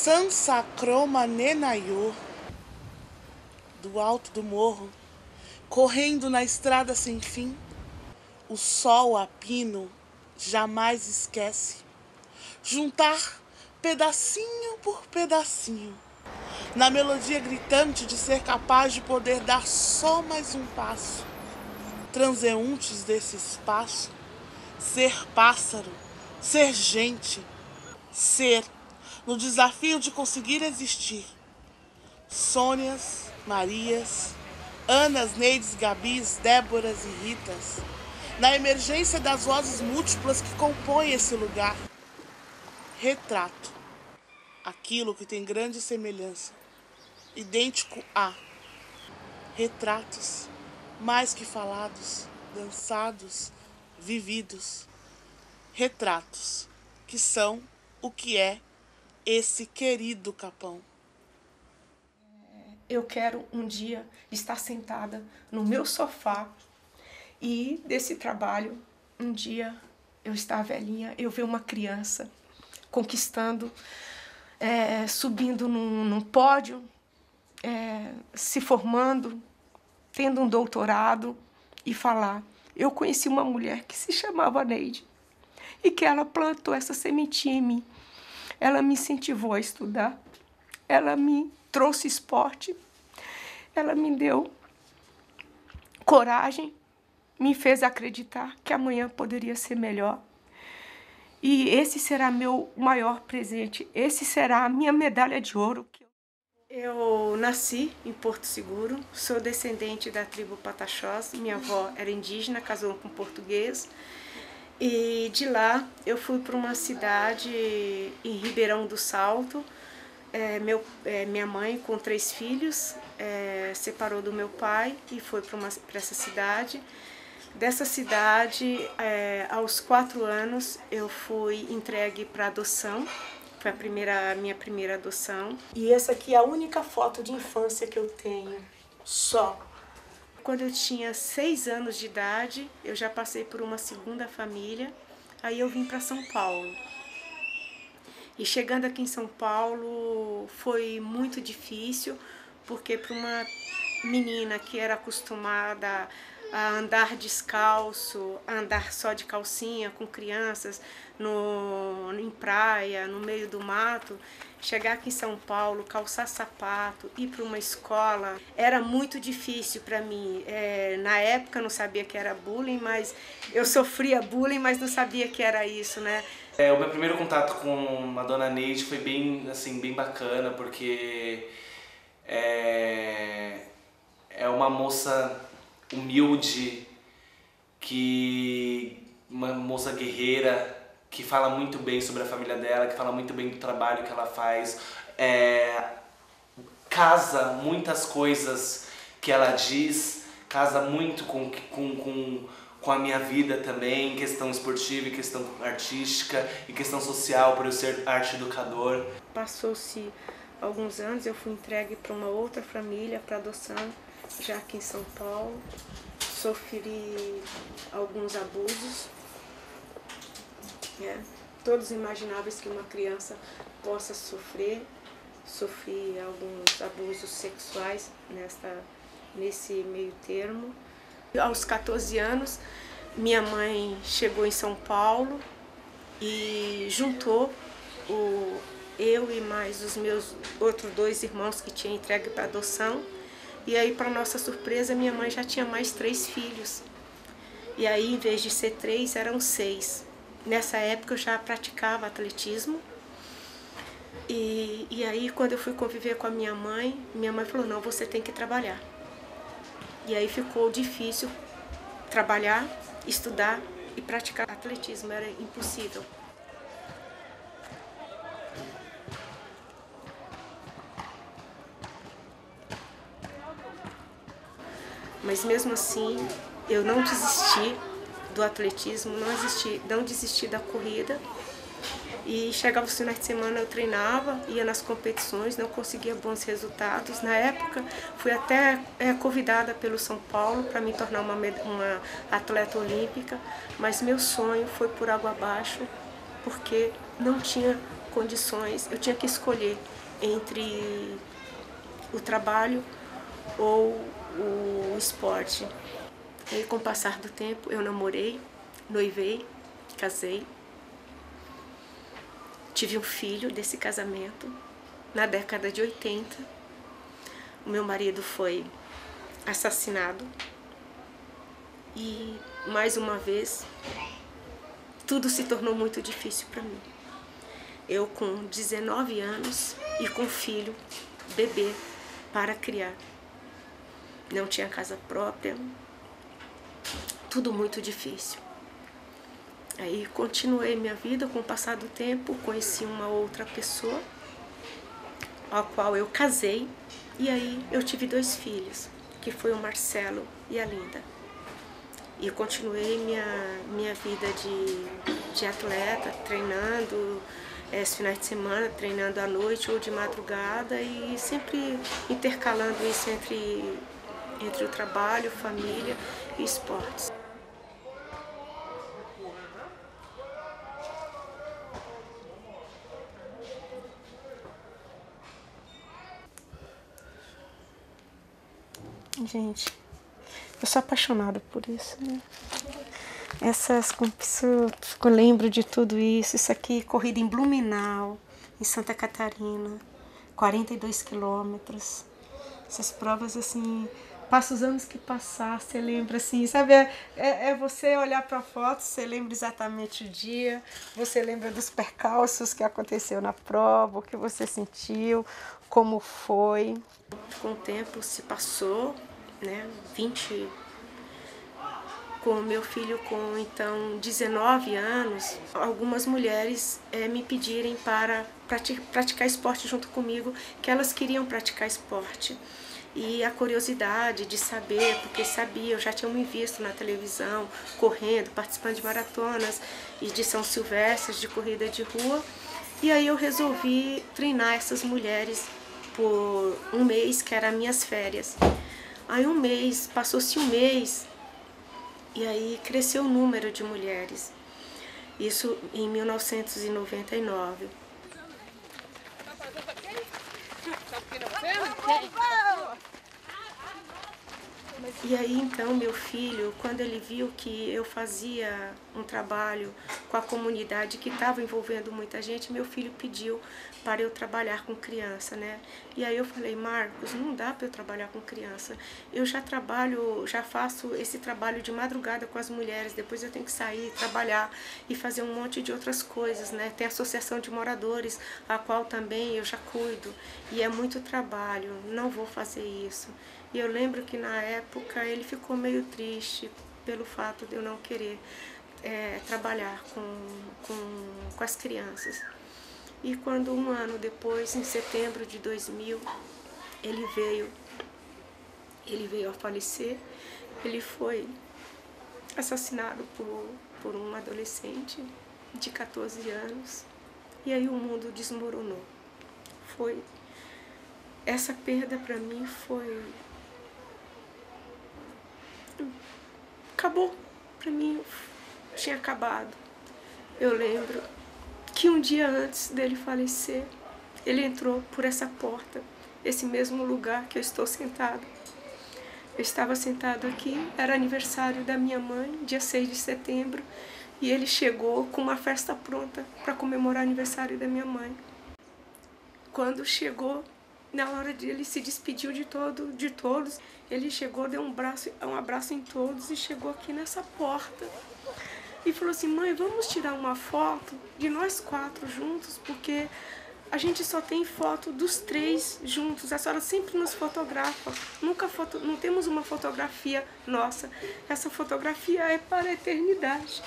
Sansa Croma Nenaiô, do alto do morro, correndo na estrada sem fim, o sol a pino jamais esquece. Juntar pedacinho por pedacinho, na melodia gritante de ser capaz de poder dar só mais um passo. Transeuntes desse espaço, ser pássaro, ser gente, ser no desafio de conseguir existir. Sônias, Marias, Anas, Neides, Gabis, Déboras e Ritas, na emergência das vozes múltiplas que compõem esse lugar. Retrato, aquilo que tem grande semelhança, idêntico a retratos, mais que falados, dançados, vividos. Retratos, que são o que é esse querido Capão. Eu quero um dia estar sentada no meu sofá e desse trabalho, um dia eu estar velhinha, eu ver uma criança conquistando, subindo num pódio, se formando, tendo um doutorado e falar: eu conheci uma mulher que se chamava Neide e que ela plantou essa sementinha em mim. Ela me incentivou a estudar, ela me trouxe esporte, ela me deu coragem, me fez acreditar que amanhã poderia ser melhor. E esse será meu maior presente, esse será a minha medalha de ouro. Eu nasci em Porto Seguro, sou descendente da tribo Pataxós, minha avó era indígena, casou com um português. E de lá eu fui para uma cidade em Ribeirão do Salto. Minha mãe, com 3 filhos, separou do meu pai e foi para essa cidade. Dessa cidade, aos 4 anos, eu fui entregue para adoção. Foi a minha primeira adoção. E essa aqui é a única foto de infância que eu tenho, só. Quando eu tinha 6 anos de idade, eu já passei por uma segunda família, aí eu vim para São Paulo. E chegando aqui em São Paulo foi muito difícil, porque para uma menina que era acostumada a andar descalço, a andar só de calcinha com crianças em praia, no meio do mato, chegar aqui em São Paulo, calçar sapato, ir para uma escola, era muito difícil para mim. Na época eu não sabia que era bullying, mas eu sofria bullying, mas não sabia que era isso, né? O meu primeiro contato com a dona Neide foi bem, assim, bem bacana, porque é uma moça humilde, uma moça guerreira, que fala muito bem sobre a família dela, que fala muito bem do trabalho que ela faz, casa muitas coisas que ela diz, casa muito com a minha vida também, em questão esportiva, em questão artística, em questão social, por eu ser arte educador. Passou-se alguns anos, eu fui entregue para uma outra família, para adoção, já aqui em São Paulo. Sofri alguns abusos, todos imagináveis que uma criança possa sofrer. Sofri alguns abusos sexuais nesse meio termo. Aos 14 anos, minha mãe chegou em São Paulo e juntou eu e mais os meus outros 2 irmãos que tinha entregue para adoção. E aí, para nossa surpresa, minha mãe já tinha mais 3 filhos. E aí, em vez de ser 3, eram 6. Nessa época, eu já praticava atletismo. E aí, quando eu fui conviver com a minha mãe falou: não, você tem que trabalhar. E aí ficou difícil trabalhar, estudar e praticar atletismo, era impossível. Mas mesmo assim, eu não desisti do atletismo, não desisti da corrida. E chegava os finais de semana, eu treinava, ia nas competições, não conseguia bons resultados. Na época, fui até convidada pelo São Paulo para me tornar uma atleta olímpica, mas meu sonho foi por água abaixo, porque não tinha condições, eu tinha que escolher entre o trabalho ou o esporte. E com o passar do tempo, eu namorei, noivei, casei. Tive um filho desse casamento, na década de 80. O meu marido foi assassinado. E, mais uma vez, tudo se tornou muito difícil para mim. Eu com 19 anos e com filho, bebê, para criar. Não tinha casa própria, tudo muito difícil. Aí continuei minha vida, com o passar do tempo, conheci uma outra pessoa, a qual eu casei, e aí eu tive 2 filhos, que foi o Marcelo e a Linda. E continuei minha vida de atleta, treinando esse final de semana, treinando à noite ou de madrugada, e sempre intercalando isso entre o trabalho, família e esportes. Gente, eu sou apaixonada por isso, né? Eu lembro de tudo isso. Isso aqui, corrida em Blumenau, em Santa Catarina, 42 quilômetros. Essas provas, assim, passa os anos que passar, você lembra, assim, sabe? É você olhar para a foto, você lembra exatamente o dia, você lembra dos percalços que aconteceu na prova, o que você sentiu, como foi. Com o tempo se passou, né, 20. Com o meu filho com, então, 19 anos, algumas mulheres me pedirem para praticar esporte junto comigo, que elas queriam praticar esporte. E a curiosidade de saber, porque sabia, eu já tinha me visto na televisão, correndo, participando de maratonas e de São Silvestre, de corrida de rua. E aí eu resolvi treinar essas mulheres por um mês, que era minhas férias. Aí passou-se um mês, e aí cresceu o número de mulheres. Isso em 1999. E aí então meu filho, quando ele viu que eu fazia um trabalho com a comunidade que estava envolvendo muita gente, meu filho pediu para eu trabalhar com criança, né? E aí eu falei, Marcos, não dá para eu trabalhar com criança. Eu já faço esse trabalho de madrugada com as mulheres, depois eu tenho que sair, trabalhar e fazer um monte de outras coisas, né? Tem a associação de moradores, a qual também eu já cuido, e é muito trabalho, não vou fazer isso. E eu lembro que na época ele ficou meio triste pelo fato de eu não querer trabalhar com as crianças. E quando um ano depois, em setembro de 2000, ele veio a falecer, ele foi assassinado por um adolescente de 14 anos. E aí o mundo desmoronou. Essa perda para mim acabou, para mim tinha acabado. Eu lembro que um dia antes dele falecer, ele entrou por essa porta, esse mesmo lugar que eu estou sentada. Eu estava sentada aqui, era aniversário da minha mãe, dia 6 de setembro, e ele chegou com uma festa pronta para comemorar o aniversário da minha mãe. Quando chegou, na hora de ele se despediu de todos, ele chegou, deu um abraço em todos e chegou aqui nessa porta e falou assim, mãe, vamos tirar uma foto de nós 4 juntos, porque a gente só tem foto dos 3 juntos, a senhora sempre nos fotografa, não temos uma fotografia nossa, essa fotografia é para a eternidade.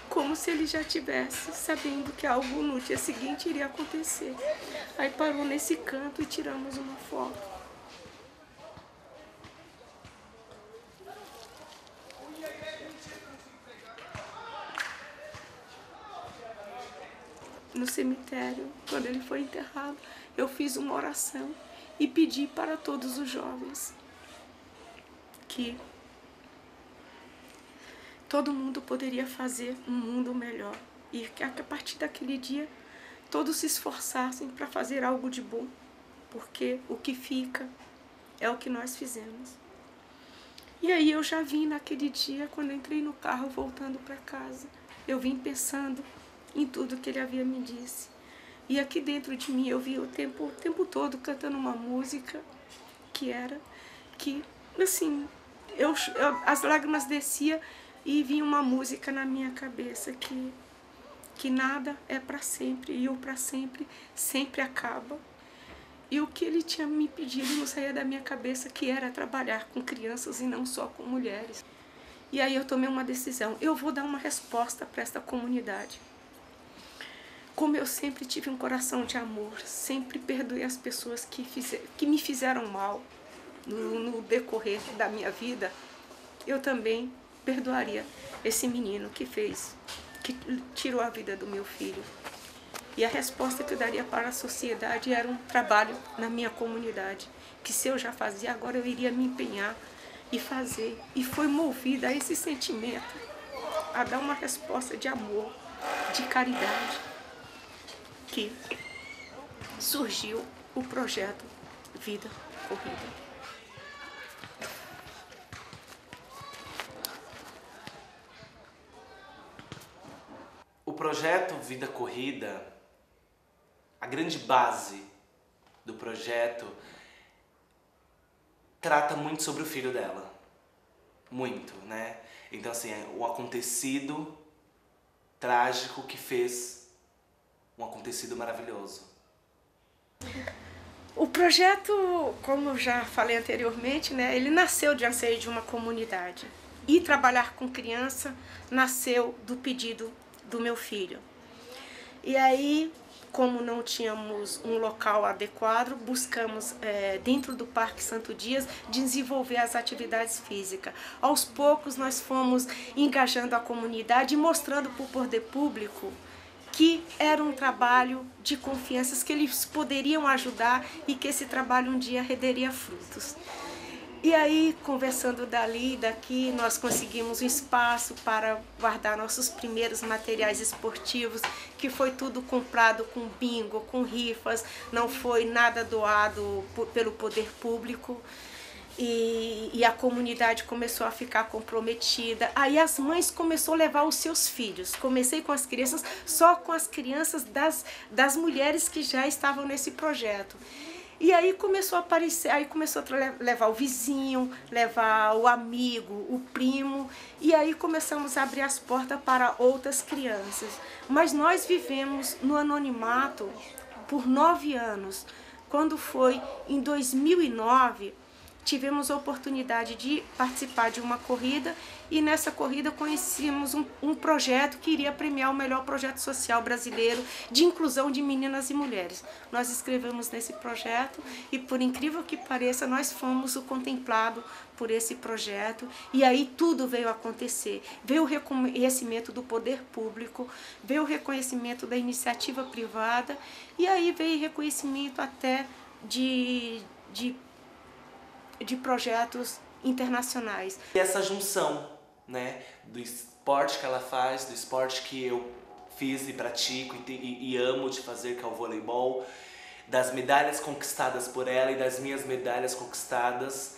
Como se ele já tivesse sabendo que algo no dia seguinte iria acontecer. Aí parou nesse canto e tiramos uma foto. No cemitério, quando ele foi enterrado, eu fiz uma oração e pedi para todos os jovens que todo mundo poderia fazer um mundo melhor. E que a partir daquele dia todos se esforçassem para fazer algo de bom, porque o que fica é o que nós fizemos. E aí eu já vim naquele dia, quando entrei no carro voltando para casa, eu vim pensando em tudo que ele havia me dito. E aqui dentro de mim eu vi o tempo todo cantando uma música que assim, as lágrimas desciam e vinha uma música na minha cabeça que nada é para sempre e o para sempre sempre acaba. E o que ele tinha me pedido não saía da minha cabeça, que era trabalhar com crianças e não só com mulheres. E aí eu tomei uma decisão, eu vou dar uma resposta para esta comunidade. Como eu sempre tive um coração de amor, sempre perdoei as pessoas que me fizeram mal no decorrer da minha vida, eu também perdoaria esse menino que tirou a vida do meu filho. E a resposta que eu daria para a sociedade era um trabalho na minha comunidade, que se eu já fazia, agora eu iria me empenhar e fazer. E foi movida a esse sentimento, a dar uma resposta de amor, de caridade, que surgiu o projeto Vida Corrida. O projeto Vida Corrida, a grande base do projeto, trata muito sobre o filho dela. Muito, né? Então, assim, é o acontecido trágico que fez um acontecido maravilhoso. O projeto, como eu já falei anteriormente, né, ele nasceu de anseio de uma comunidade. E trabalhar com criança nasceu do pedido do meu filho. E aí, como não tínhamos um local adequado, buscamos, dentro do Parque Santo Dias, desenvolver as atividades físicas. Aos poucos, nós fomos engajando a comunidade e mostrando para o poder público que era um trabalho de confiança, que eles poderiam ajudar e que esse trabalho um dia renderia frutos. E aí, conversando dali e daqui, nós conseguimos um espaço para guardar nossos primeiros materiais esportivos, que foi tudo comprado com bingo, com rifas, não foi nada doado pelo poder público. E a comunidade começou a ficar comprometida. Aí as mães começaram a levar os seus filhos. Comecei com as crianças, só com as crianças das mulheres que já estavam nesse projeto. E aí começou a aparecer, aí começou a levar o vizinho, levar o amigo, o primo, e aí começamos a abrir as portas para outras crianças. Mas nós vivemos no anonimato por 9 anos. Quando foi em 2009, tivemos a oportunidade de participar de uma corrida e nessa corrida conhecemos um projeto que iria premiar o melhor projeto social brasileiro de inclusão de meninas e mulheres. Nós escrevemos nesse projeto e, por incrível que pareça, nós fomos o contemplado por esse projeto e aí tudo veio acontecer. Veio o reconhecimento do poder público, veio o reconhecimento da iniciativa privada e aí veio reconhecimento até de projetos internacionais. E essa junção, né, do esporte que ela faz, do esporte que eu fiz e pratico e amo de fazer, que é o voleibol, das medalhas conquistadas por ela e das minhas medalhas conquistadas,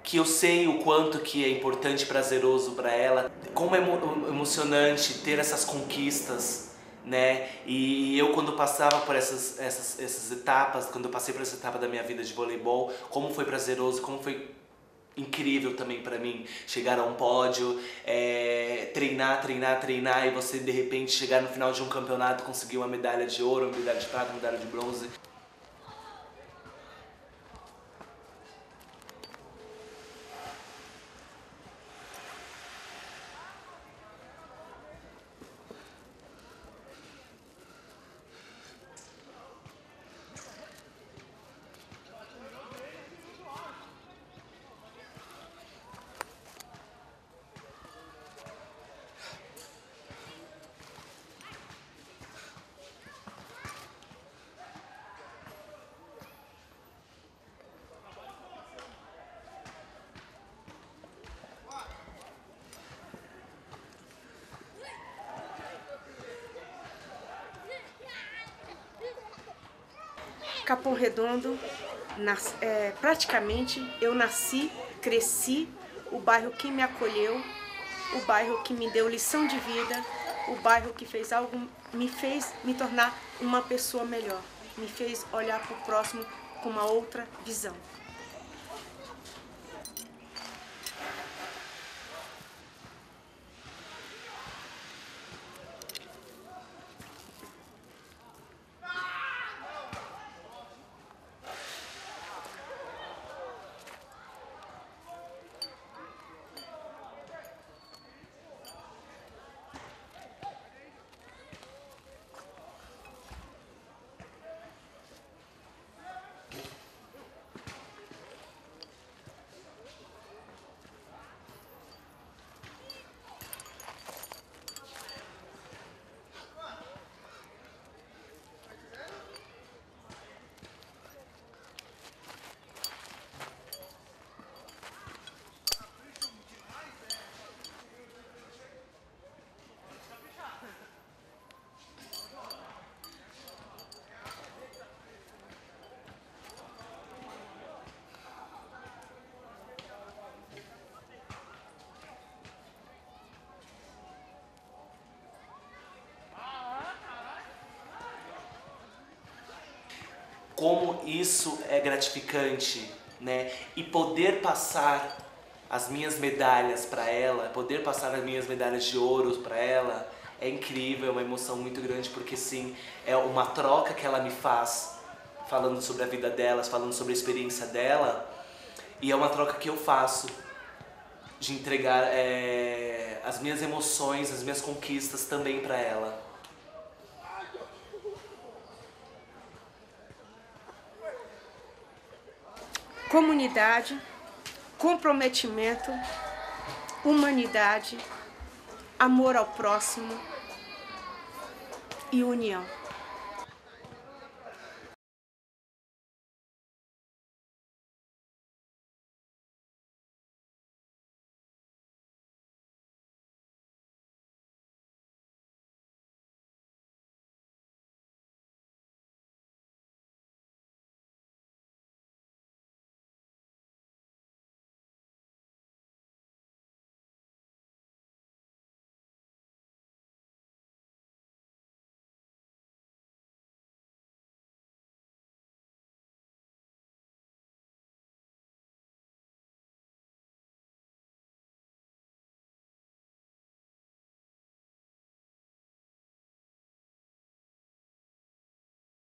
que eu sei o quanto que é importante e prazeroso para ela, como é emocionante ter essas conquistas, né? E eu, quando passava por essas etapas, quando eu passei por essa etapa da minha vida de voleibol, como foi prazeroso, como foi incrível também pra mim chegar a um pódio, treinar e você de repente chegar no final de um campeonato, conseguir uma medalha de ouro, uma medalha de prata, uma medalha de bronze. Capão Redondo, praticamente eu nasci, cresci, o bairro que me acolheu, o bairro que me deu lição de vida, o bairro que me fez me tornar uma pessoa melhor, me fez olhar para o próximo com uma outra visão. Como isso é gratificante, né? E poder passar as minhas medalhas para ela, poder passar as minhas medalhas de ouro para ela, é incrível, é uma emoção muito grande, porque sim, é uma troca que ela me faz, falando sobre a vida dela, falando sobre a experiência dela, e é uma troca que eu faço, de entregar as minhas emoções, as minhas conquistas também para ela. Comunidade, comprometimento, humanidade, amor ao próximo e união.